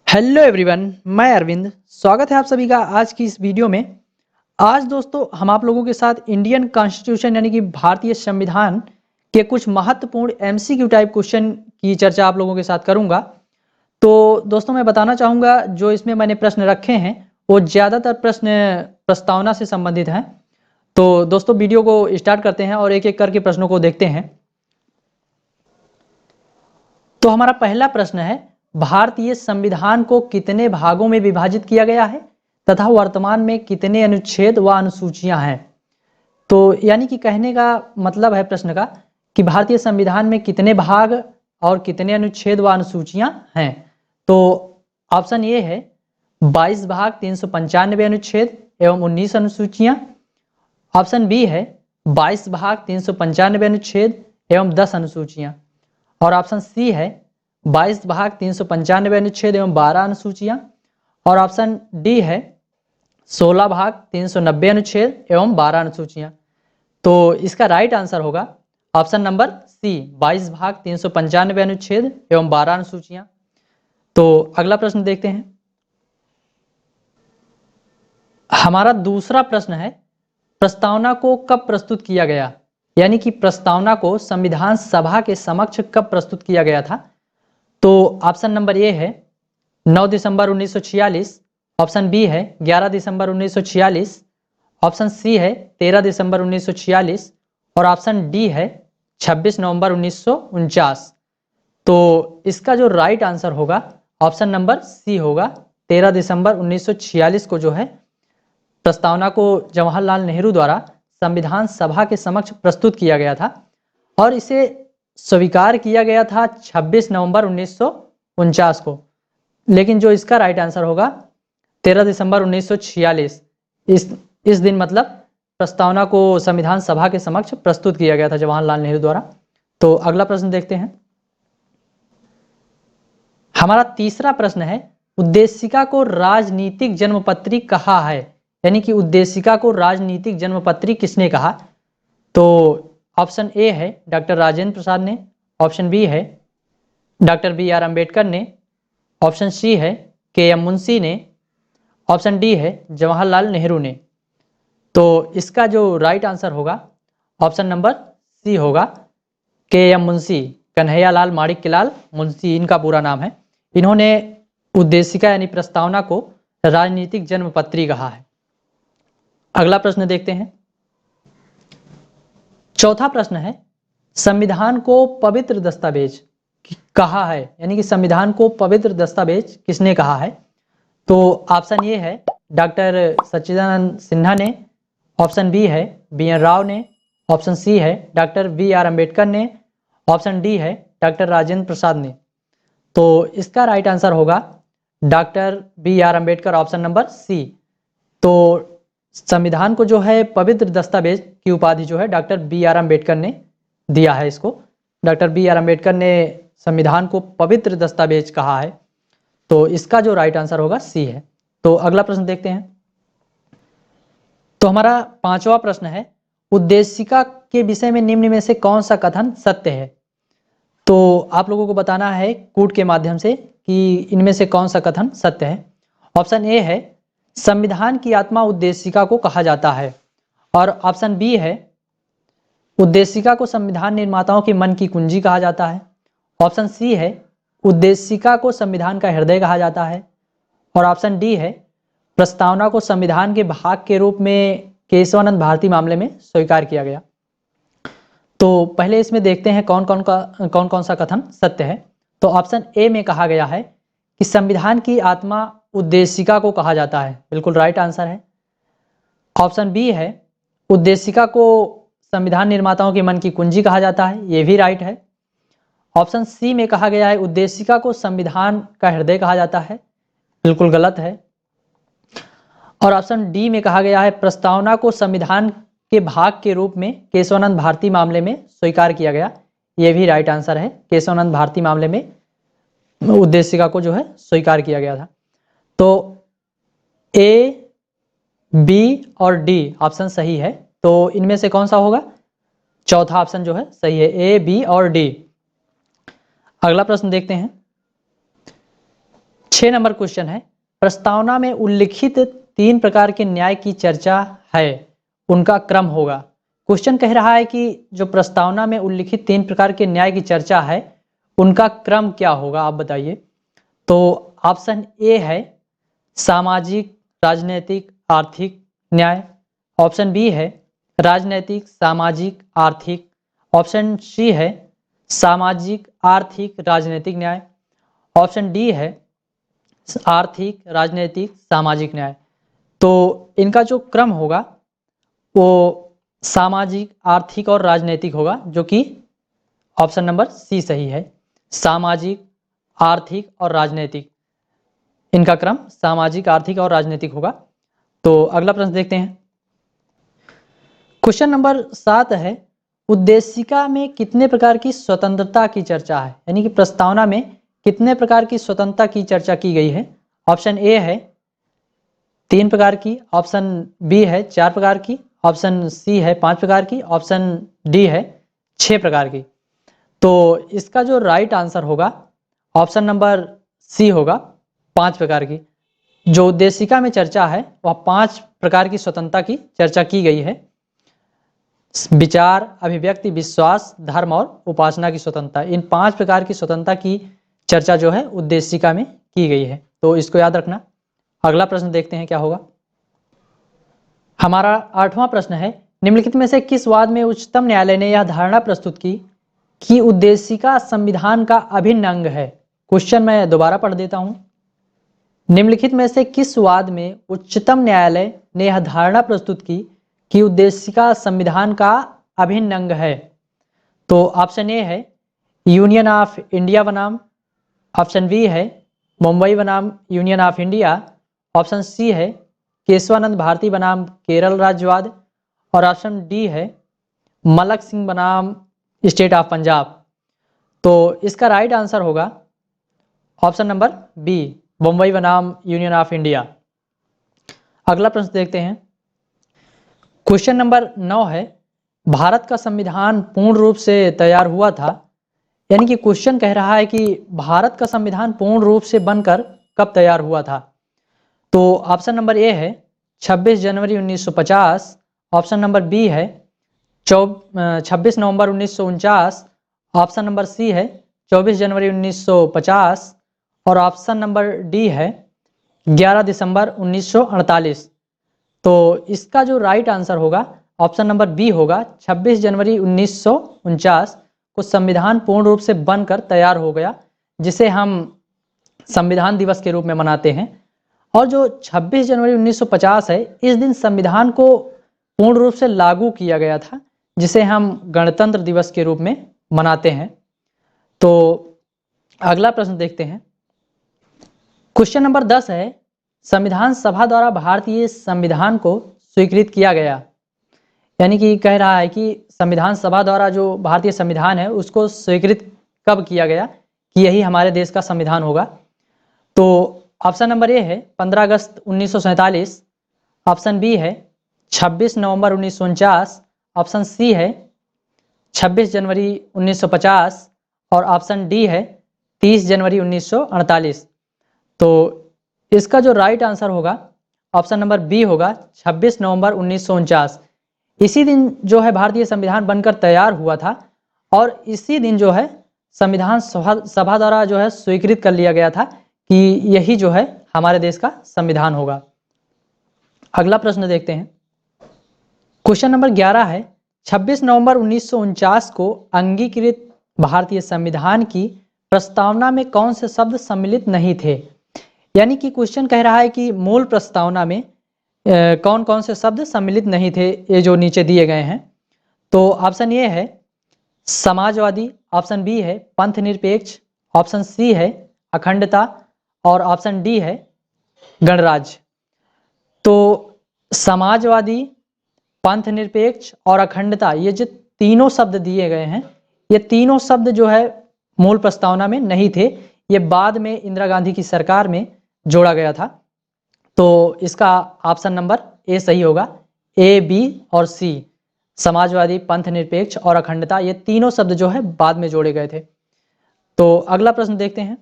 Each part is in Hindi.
हेलो एवरीवन, मैं अरविंद। स्वागत है आप सभी का आज की इस वीडियो में। आज दोस्तों हम आप लोगों के साथ इंडियन कॉन्स्टिट्यूशन यानी कि भारतीय संविधान के कुछ महत्वपूर्ण एमसीक्यू टाइप क्वेश्चन की चर्चा आप लोगों के साथ करूंगा। तो दोस्तों मैं बताना चाहूँगा जो इसमें मैंने प्रश्न रखे हैं वो ज़्यादातर प्रश्न प्रस्तावना से संबंधित हैं। तो दोस्तों वीडियो को स्टार्ट करते हैं और एक एक करके प्रश्नों को देखते हैं। तो हमारा पहला प्रश्न है, भारतीय संविधान को कितने भागों में विभाजित किया गया है तथा वर्तमान में कितने अनुच्छेद व अनुसूचियां हैं। तो यानी कि कहने का मतलब है प्रश्न का कि भारतीय संविधान में कितने भाग और कितने अनुच्छेद व अनुसूचियां हैं। तो ऑप्शन ए है 22 भाग 395 अनुच्छेद एवं 19 अनुसूचियां। ऑप्शन बी है 22 भाग 395 अनुच्छेद एवं 10 अनुसूचियां। और ऑप्शन सी है 22 भाग 395 अनुच्छेद एवं 12 अनुसूचियां। और ऑप्शन डी है 16 भाग 390 अनुच्छेद एवं 12 अनुसूचियां। तो इसका राइट आंसर होगा ऑप्शन नंबर सी, 22 भाग 395 अनुच्छेद एवं 12 अनुसूचियां। तो अगला प्रश्न देखते हैं। हमारा दूसरा प्रश्न है, प्रस्तावना को कब प्रस्तुत किया गया, यानी कि प्रस्तावना को संविधान सभा के समक्ष कब प्रस्तुत किया गया था। तो ऑप्शन नंबर ए है 9 दिसंबर 1946। ऑप्शन बी है 11 दिसंबर 1946। ऑप्शन सी है 13 दिसंबर 1946। और ऑप्शन डी है 26 नवंबर 1949। तो इसका जो राइट आंसर होगा ऑप्शन नंबर सी होगा, 13 दिसंबर 1946 को जो है प्रस्तावना को जवाहरलाल नेहरू द्वारा संविधान सभा के समक्ष प्रस्तुत किया गया था और इसे स्वीकार किया गया था 26 नवंबर 1949 को। लेकिन जो इसका राइट आंसर होगा 13 दिसंबर 1946। इस दिन मतलब प्रस्तावना को संविधान सभा के समक्ष प्रस्तुत किया गया था जवाहरलाल नेहरू द्वारा। तो अगला प्रश्न देखते हैं। हमारा तीसरा प्रश्न है, उद्देशिका को राजनीतिक जन्मपत्री कहा है, यानी कि उद्देशिका को राजनीतिक जन्मपत्री किसने कहा। तो ऑप्शन ए है डॉक्टर राजेंद्र प्रसाद ने। ऑप्शन बी है डॉक्टर BR अम्बेडकर ने। ऑप्शन सी है KM मुंशी ने। ऑप्शन डी है जवाहरलाल नेहरू ने। तो इसका जो राइट आंसर होगा ऑप्शन नंबर सी होगा, KM मुंशी, कन्हैयालाल माणिक्यलाल मुंशी इनका पूरा नाम है। इन्होंने उद्देशिका यानी प्रस्तावना को राजनीतिक जन्मपत्री कहा है। अगला प्रश्न देखते हैं। चौथा प्रश्न है, संविधान को पवित्र दस्तावेज कहा है, यानी कि संविधान को पवित्र दस्तावेज किसने कहा है। तो ऑप्शन ए है डॉक्टर सच्चिदानंद सिन्हा ने। ऑप्शन बी है BN राव ने। ऑप्शन सी है डॉक्टर BR अम्बेडकर ने। ऑप्शन डी है डॉक्टर राजेंद्र प्रसाद ने। तो इसका राइट आंसर होगा doctor BR Ambedkar, option number C. तो संविधान को जो है पवित्र दस्तावेज की उपाधि जो है डॉक्टर BR अम्बेडकर ने दिया है इसको। डॉक्टर BR अम्बेडकर ने संविधान को पवित्र दस्तावेज कहा है। तो इसका जो राइट आंसर होगा सी है। तो अगला प्रश्न देखते हैं। तो हमारा पांचवा प्रश्न है, उद्देशिका के विषय में निम्न में से कौन सा कथन सत्य है। तो आप लोगों को बताना है कूट के माध्यम से कि इनमें से कौन सा कथन सत्य है। ऑप्शन ए है संविधान की आत्मा उद्देशिका को कहा जाता है। और ऑप्शन बी है उद्देशिका को संविधान निर्माताओं के मन की कुंजी कहा जाता है। ऑप्शन सी है उद्देशिका को संविधान का हृदय कहा जाता है। और ऑप्शन डी है प्रस्तावना को संविधान के भाग के रूप में केशवानंद भारती मामले में स्वीकार किया गया। तो पहले इसमें देखते हैं कौन कौन सा कथन सत्य है। तो ऑप्शन ए में कहा गया है कि संविधान की आत्मा उद्देशिका को कहा जाता है, बिल्कुल राइट आंसर है। ऑप्शन बी है उद्देशिका को संविधान निर्माताओं के मन की कुंजी कहा जाता है, ये भी राइट है। ऑप्शन सी में कहा गया है उद्देशिका को संविधान का हृदय कहा जाता है, बिल्कुल गलत है। और ऑप्शन डी में कहा गया है प्रस्तावना को संविधान के भाग के रूप में केशवानंद भारती मामले में स्वीकार किया गया, ये भी राइट आंसर है। केशवानंद भारती मामले में उद्देशिका को जो है स्वीकार किया गया था। तो ए, बी और डी ऑप्शन सही है। तो इनमें से कौन सा होगा, चौथा ऑप्शन जो है सही है, ए, बी और डी। अगला प्रश्न देखते हैं। 6 नंबर क्वेश्चन है, प्रस्तावना में उल्लिखित 3 प्रकार के न्याय की चर्चा है, उनका क्रम होगा। क्वेश्चन कह रहा है कि जो प्रस्तावना में उल्लिखित 3 प्रकार के न्याय की चर्चा है, उनका क्रम क्या होगा, आप बताइए। तो ऑप्शन ए है सामाजिक, राजनीतिक, आर्थिक न्याय। ऑप्शन बी है राजनीतिक, सामाजिक, आर्थिक। ऑप्शन सी है सामाजिक, आर्थिक, राजनीतिक न्याय। ऑप्शन डी है आर्थिक, राजनीतिक, सामाजिक न्याय। तो इनका जो क्रम होगा वो सामाजिक, आर्थिक और राजनीतिक होगा, जो कि ऑप्शन नंबर सी सही है। सामाजिक, आर्थिक और राजनीतिक, इनका क्रम सामाजिक, आर्थिक और राजनीतिक होगा। तो अगला प्रश्न देखते हैं। क्वेश्चन नंबर 7 है, उद्देशिका में कितने प्रकार की स्वतंत्रता की चर्चा है, यानी कि प्रस्तावना में कितने प्रकार की स्वतंत्रता की चर्चा की गई है। ऑप्शन ए है 3 प्रकार की, ऑप्शन बी है 4 प्रकार की, ऑप्शन सी है 5 प्रकार की, ऑप्शन डी है 6 प्रकार की। तो इसका जो राइट आंसर होगा ऑप्शन नंबर सी होगा, 5 प्रकार की। जो उद्देशिका में चर्चा है वह 5 प्रकार की स्वतंत्रता की चर्चा की गई है। विचार, अभिव्यक्ति, विश्वास, धर्म और उपासना की स्वतंत्रता, इन 5 प्रकार की स्वतंत्रता की चर्चा जो है उद्देशिका में की गई है। तो इसको याद रखना। अगला प्रश्न देखते हैं क्या होगा। हमारा 8वां प्रश्न है, निम्नलिखित में से किस वाद में उच्चतम न्यायालय ने यह धारणा प्रस्तुत की कि उद्देशिका संविधान का अभिन्न अंग है। क्वेश्चन मैं दोबारा पढ़ देता हूं। निम्नलिखित में से किस वाद में उच्चतम न्यायालय ने यह धारणा प्रस्तुत की कि उद्देशिका संविधान का अभिन्न अंग है। तो ऑप्शन ए है यूनियन ऑफ इंडिया बनाम, ऑप्शन बी है मुंबई बनाम union of India, option C है केशवानंद भारती बनाम केरल राज्यवाद, और ऑप्शन डी है मलक सिंह बनाम स्टेट ऑफ पंजाब। तो इसका राइट आंसर होगा ऑप्शन नंबर बी, मुंबई बनाम यूनियन ऑफ इंडिया। अगला प्रश्न देखते हैं। क्वेश्चन नंबर 9 है, भारत का संविधान पूर्ण रूप से तैयार हुआ था, यानी कि क्वेश्चन कह रहा है कि भारत का संविधान पूर्ण रूप से बनकर कब तैयार हुआ था। तो ऑप्शन नंबर ए है 26 जनवरी 1950, ऑप्शन नंबर बी है 26 नवंबर 1949, ऑप्शन नंबर सी है 24 जनवरी 1950, और ऑप्शन नंबर डी है 11 दिसंबर 1948। तो इसका जो राइट आंसर होगा ऑप्शन नंबर बी होगा, 26 जनवरी 1949 को संविधान पूर्ण रूप से बनकर तैयार हो गया, जिसे हम संविधान दिवस के रूप में मनाते हैं। और जो 26 जनवरी 1950 है, इस दिन संविधान को पूर्ण रूप से लागू किया गया था, जिसे हम गणतंत्र दिवस के रूप में मनाते हैं। तो अगला प्रश्न देखते हैं। क्वेश्चन नंबर 10 है, संविधान सभा द्वारा भारतीय संविधान को स्वीकृत किया गया, यानी कि कह रहा है कि संविधान सभा द्वारा जो भारतीय संविधान है उसको स्वीकृत कब किया गया कि यही हमारे देश का संविधान होगा। तो ऑप्शन नंबर ए है 15 अगस्त 1947, ऑप्शन बी है 26 नवंबर 1949, ऑप्शन सी है 26 जनवरी 1950, और ऑप्शन डी है 30 जनवरी 1948। तो इसका जो राइट आंसर होगा ऑप्शन नंबर बी होगा, 26 नवंबर 1949। इसी दिन जो है भारतीय संविधान बनकर तैयार हुआ था, और इसी दिन जो है संविधान सभा द्वारा जो है स्वीकृत कर लिया गया था कि यही जो है हमारे देश का संविधान होगा। अगला प्रश्न देखते हैं। क्वेश्चन नंबर 11 है, 26 नवंबर 1949 को अंगीकृत भारतीय संविधान की प्रस्तावना में कौन से शब्द सम्मिलित नहीं थे, यानी कि क्वेश्चन कह रहा है कि मूल प्रस्तावना में कौन कौन से शब्द सम्मिलित नहीं थे, ये जो नीचे दिए गए हैं। तो ऑप्शन ए है समाजवादी, ऑप्शन बी है पंथ निरपेक्ष, ऑप्शन सी है अखंडता, और ऑप्शन डी है गणराज्य। तो समाजवादी, पंथ निरपेक्ष और अखंडता, ये जो तीनों शब्द दिए गए हैं, ये तीनों शब्द जो है मूल प्रस्तावना में नहीं थे, ये बाद में इंदिरा गांधी की सरकार में जोड़ा गया था। तो इसका ऑप्शन नंबर ए सही होगा, ए, बी और सी, समाजवादी, पंथ निरपेक्ष और अखंडता, ये तीनों शब्द जो है बाद में जोड़े गए थे। तो अगला प्रश्न देखते हैं।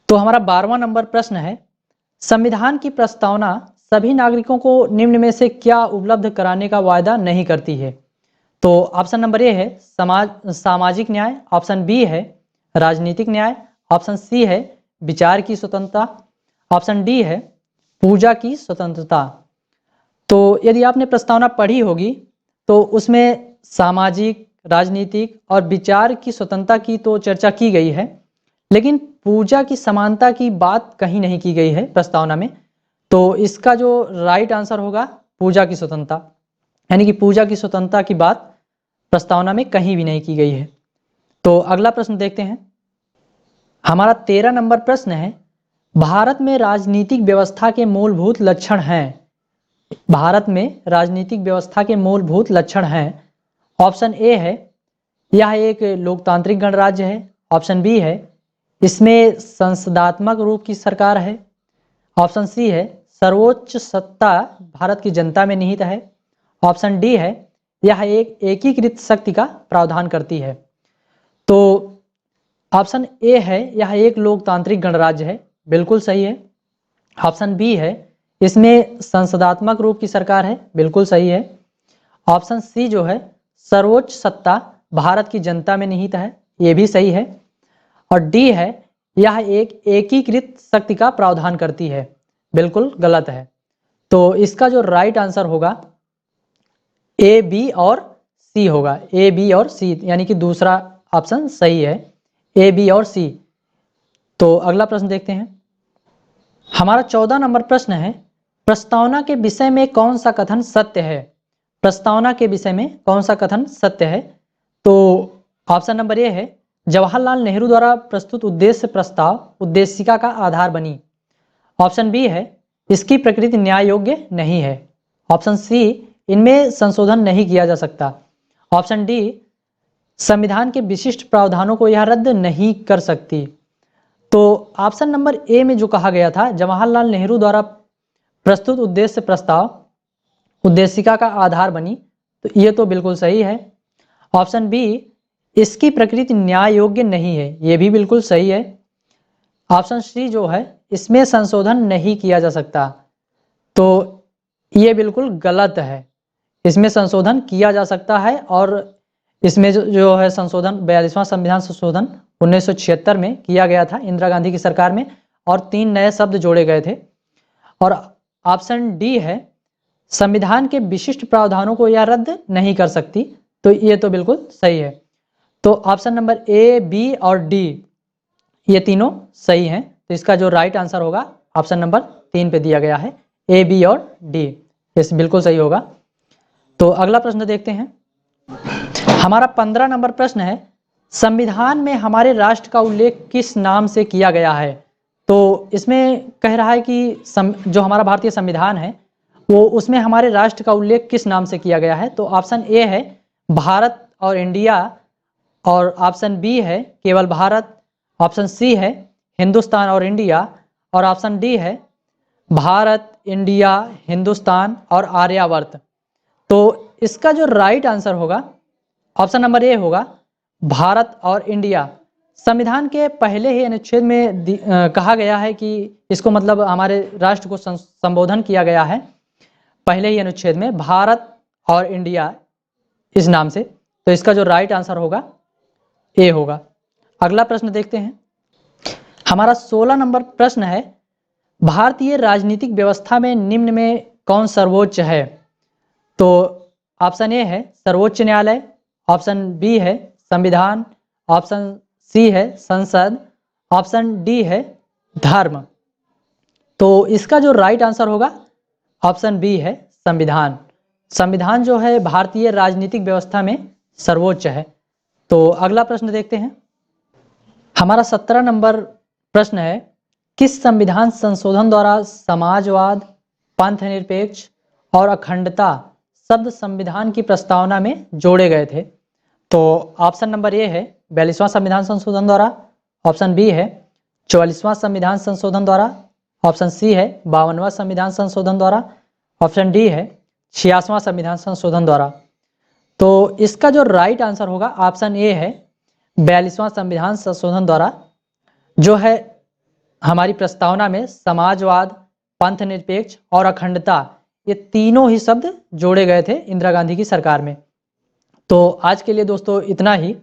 तो हमारा 12वां नंबर प्रश्न है, संविधान की प्रस्तावना सभी नागरिकों को निम्न में से क्या उपलब्ध कराने का वायदा नहीं करती है? तो ऑप्शन नंबर ए है सामाजिक न्याय, ऑप्शन बी है राजनीतिक न्याय, ऑप्शन सी है विचार की स्वतंत्रता, ऑप्शन डी है पूजा की स्वतंत्रता। तो यदि आपने प्रस्तावना पढ़ी होगी तो उसमें सामाजिक, राजनीतिक और विचार की स्वतंत्रता की तो चर्चा की गई है, लेकिन पूजा की समानता की बात कहीं नहीं की गई है प्रस्तावना में। तो इसका जो राइट आंसर होगा पूजा की स्वतंत्रता, यानी कि पूजा की स्वतंत्रता की बात प्रस्तावना में कहीं भी नहीं की गई है। तो अगला प्रश्न देखते हैं। हमारा 13 नंबर प्रश्न है, भारत में राजनीतिक व्यवस्था के मूलभूत लक्षण हैं। भारत में राजनीतिक व्यवस्था के मूलभूत लक्षण हैं। ऑप्शन ए है यह एक लोकतांत्रिक गणराज्य है, ऑप्शन बी है इसमें संसदात्मक रूप की सरकार है, ऑप्शन सी है सर्वोच्च सत्ता भारत की जनता में निहित है, ऑप्शन डी है यह एक एकीकृत शक्ति का प्रावधान करती है। तो ऑप्शन ए है यह एक लोकतांत्रिक गणराज्य है, बिल्कुल सही है। ऑप्शन बी है इसमें संसदात्मक रूप की सरकार है, बिल्कुल सही है। ऑप्शन सी जो है सर्वोच्च सत्ता भारत की जनता में निहित है, ये भी सही है। और डी है यह एक एकीकृत शक्ति का प्रावधान करती है, बिल्कुल गलत है। तो इसका जो राइट आंसर होगा ए, बी और सी होगा, ए, बी और सी, यानी कि दूसरा ऑप्शन सही है, ए, बी और सी। तो अगला प्रश्न देखते हैं। हमारा 14 नंबर प्रश्न है, प्रस्तावना के विषय में कौन सा कथन सत्य है? प्रस्तावना के विषय में कौन सा कथन सत्य है? तो ऑप्शन नंबर ए है जवाहरलाल नेहरू द्वारा प्रस्तुत उद्देश्य प्रस्ताव उद्देशिका का आधार बनी, ऑप्शन बी है इसकी प्रकृति न्याय योग्य नहीं है, ऑप्शन सी इनमें संशोधन नहीं किया जा सकता, ऑप्शन डी संविधान के विशिष्ट प्रावधानों को यह रद्द नहीं कर सकती। तो ऑप्शन नंबर ए में जो कहा गया था जवाहरलाल नेहरू द्वारा प्रस्तुत उद्देश्य प्रस्ताव उद्देशिका का आधार बनी, तो ये तो बिल्कुल सही है। ऑप्शन बी इसकी प्रकृति न्याय योग्य नहीं है, ये भी बिल्कुल सही है। ऑप्शन सी जो है इसमें संशोधन नहीं किया जा सकता, तो ये बिल्कुल गलत है। इसमें संशोधन किया जा सकता है और इसमें जो है संशोधन 42वां संविधान संशोधन 1976 में किया गया था इंदिरा गांधी की सरकार में, और 3 नए शब्द जोड़े गए थे। और ऑप्शन डी है संविधान के विशिष्ट प्रावधानों को यह रद्द नहीं कर सकती, तो ये तो बिल्कुल सही है। तो ऑप्शन नंबर ए, बी और डी ये तीनों सही हैं। तो इसका जो राइट आंसर होगा ऑप्शन नंबर 3 पे दिया गया है, ए, बी और डी, ये बिल्कुल सही होगा। तो अगला प्रश्न देखते हैं। हमारा 15 नंबर प्रश्न है, संविधान में हमारे राष्ट्र का उल्लेख किस नाम से किया गया है? तो इसमें कह रहा है कि जो हमारा भारतीय संविधान है वो उसमें हमारे राष्ट्र का उल्लेख किस नाम से किया गया है? तो ऑप्शन ए है भारत और इंडिया, और ऑप्शन बी है केवल भारत, ऑप्शन सी है हिंदुस्तान और इंडिया, और ऑप्शन डी है भारत, इंडिया, हिंदुस्तान और आर्यावर्त। तो इसका जो राइट आंसर होगा ऑप्शन नंबर ए होगा भारत और इंडिया। संविधान के पहले ही अनुच्छेद में कहा गया है कि इसको मतलब हमारे राष्ट्र को संबोधन किया गया है पहले ही अनुच्छेद में भारत और इंडिया इस नाम से, तो इसका जो राइट आंसर होगा ए होगा। अगला प्रश्न देखते हैं। हमारा 16 नंबर प्रश्न है, भारतीय राजनीतिक व्यवस्था में निम्न में कौन सर्वोच्च है? तो ऑप्शन ए है सर्वोच्च न्यायालय, ऑप्शन बी है संविधान, ऑप्शन सी है संसद, ऑप्शन डी है धर्म। तो इसका जो राइट आंसर होगा ऑप्शन बी है संविधान। संविधान जो है भारतीय राजनीतिक व्यवस्था में सर्वोच्च है। तो अगला प्रश्न देखते हैं। हमारा 17 नंबर प्रश्न है, किस संविधान संशोधन द्वारा समाजवाद, पंथनिरपेक्ष और अखंडता शब्द संविधान की प्रस्तावना में जोड़े गए थे? तो ऑप्शन नंबर ए है 42वां संविधान संशोधन द्वारा, ऑप्शन बी है 44वां संविधान संशोधन द्वारा, ऑप्शन सी है 52वां संविधान संशोधन द्वारा, ऑप्शन डी है 86वां संविधान संशोधन द्वारा। तो इसका जो राइट आंसर होगा ऑप्शन ए है 42वां संविधान संशोधन द्वारा, जो है हमारी प्रस्तावना में समाजवाद, पंथ निरपेक्ष और अखंडता, ये तीनों ही शब्द जोड़े गए थे इंदिरा गांधी की सरकार में। तो आज के लिए दोस्तों इतना ही।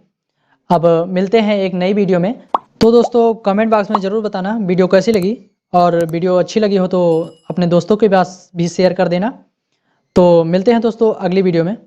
अब मिलते हैं एक नई वीडियो में। तो दोस्तों कमेंट बॉक्स में ज़रूर बताना वीडियो कैसी लगी, और वीडियो अच्छी लगी हो तो अपने दोस्तों के पास भी शेयर कर देना। तो मिलते हैं दोस्तों अगली वीडियो में।